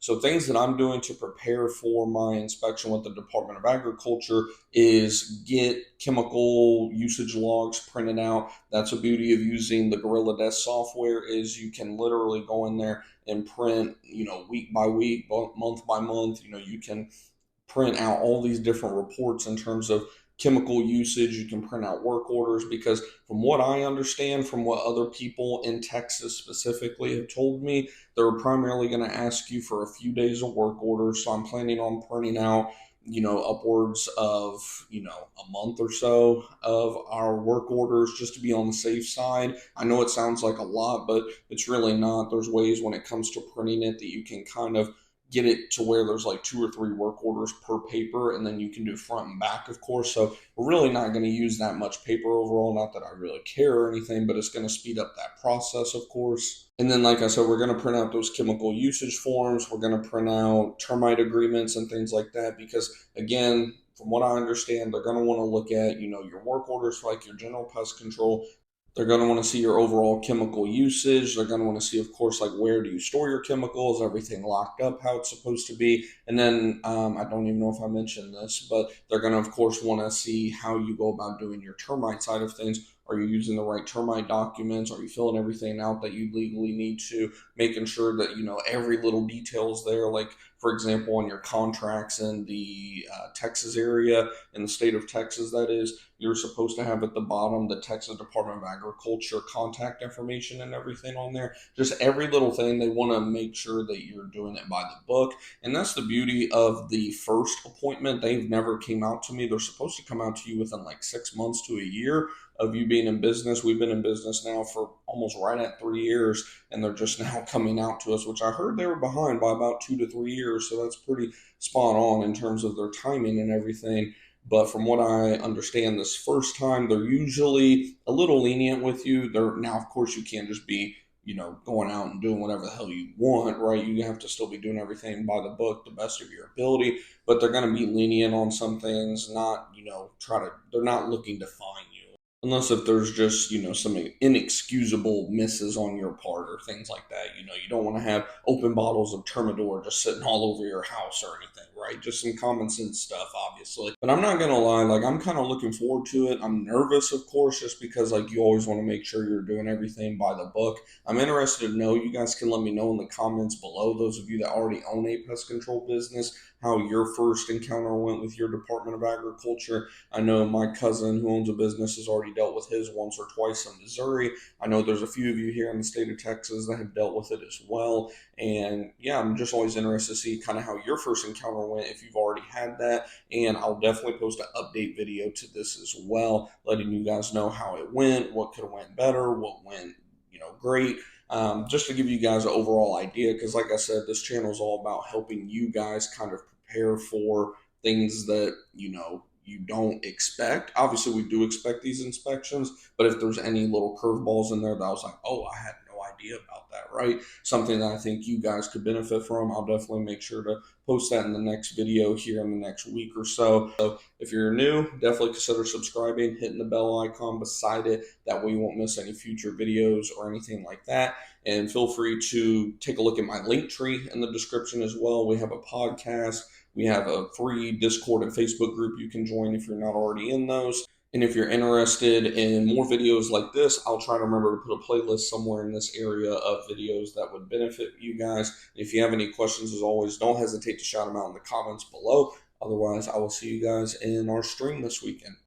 So things that I'm doing to prepare for my inspection with the Department of Agriculture is get chemical usage logs printed out. That's the beauty of using the Gorilla Desk software is you can literally go in there and print, week by week, month by month. You can print out all these different reports in terms of chemical usage. You can print out work orders because, from what I understand, from what other people in Texas specifically have told me, they're primarily going to ask you for a few days of work orders. So I'm planning on printing out, upwards of, a month or so of our work orders just to be on the safe side. I know it sounds like a lot, but it's really not. There's ways when it comes to printing it that you can kind of get it to where there's like 2 or 3 work orders per paper, and then you can do front and back, of course. So we're really not going to use that much paper overall. Not that I really care or anything, but it's going to speed up that process, of course. And then, like I said, we're going to print out those chemical usage forms. We're going to print out termite agreements and things like that because, again, from what I understand, they're going to want to look at, your work orders for like your general pest control. They're going to want to see your overall chemical usage. They're going to want to see, of course, like where do you store your chemicals, everything locked up how it's supposed to be. And then I don't even know if I mentioned this, but they're going to, of course, want to see how you go about doing your termite side of things. Are you using the right termite documents? Are you filling everything out that you legally need to? Making sure that, every little detail is there. Like, for example, on your contracts in the Texas area, in the state of Texas, that is, you're supposed to have at the bottom the Texas Department of Agriculture contact information and everything on there. Just every little thing. They want to make sure that you're doing it by the book. And that's the beauty of the first appointment. They've never came out to me. They're supposed to come out to you within like 6 months to a year of you being in business. We've been in business now for almost right at 3 years, and they're just now coming out to us, which I heard they were behind by about 2 to 3 years. So that's pretty spot on in terms of their timing and everything. But from what I understand, this first time, they're usually a little lenient with you. They're now, of course, you can't just be, going out and doing whatever the hell you want, right? You have to still be doing everything by the book, the best of your ability. But they're going to be lenient on some things, not, they're not looking to fine you. Unless if there's just, some inexcusable misses on your part or things like that. You don't want to have open bottles of Termidor just sitting all over your house or anything, right? Just some common sense stuff, obviously. But I'm not going to lie, like, I'm kind of looking forward to it. I'm nervous, of course, just because, like, you always want to make sure you're doing everything by the book. I'm interested to know. You guys can let me know in the comments below, those of you that already own a pest control business, how your first encounter went with your Department of Agriculture. I know my cousin who owns a business has already dealt with his once or twice in Missouri. I know there's a few of you here in the state of Texas that have dealt with it as well. And yeah, I'm just always interested to see kind of how your first encounter went if you've already had that. And I'll definitely post an update video to this as well, letting you guys know how it went, what could have went better, what went, great. Just to give you guys an overall idea, because like I said, this channel is all about helping you guys kind of prepare for things that, you don't expect. Obviously, we do expect these inspections, but if there's any little curveballs in there that I was like, oh, I had no idea about that, right? Something that I think you guys could benefit from, I'll definitely make sure to post that in the next video here in the next week or so. So if you're new, definitely consider subscribing, hitting the bell icon beside it. That way you won't miss any future videos or anything like that. And feel free to take a look at my link tree in the description as well. We have a podcast. We have a free Discord and Facebook group you can join if you're not already in those. And if you're interested in more videos like this, I'll try to remember to put a playlist somewhere in this area of videos that would benefit you guys. If you have any questions, as always, don't hesitate to shout them out in the comments below. Otherwise, I will see you guys in our stream this weekend.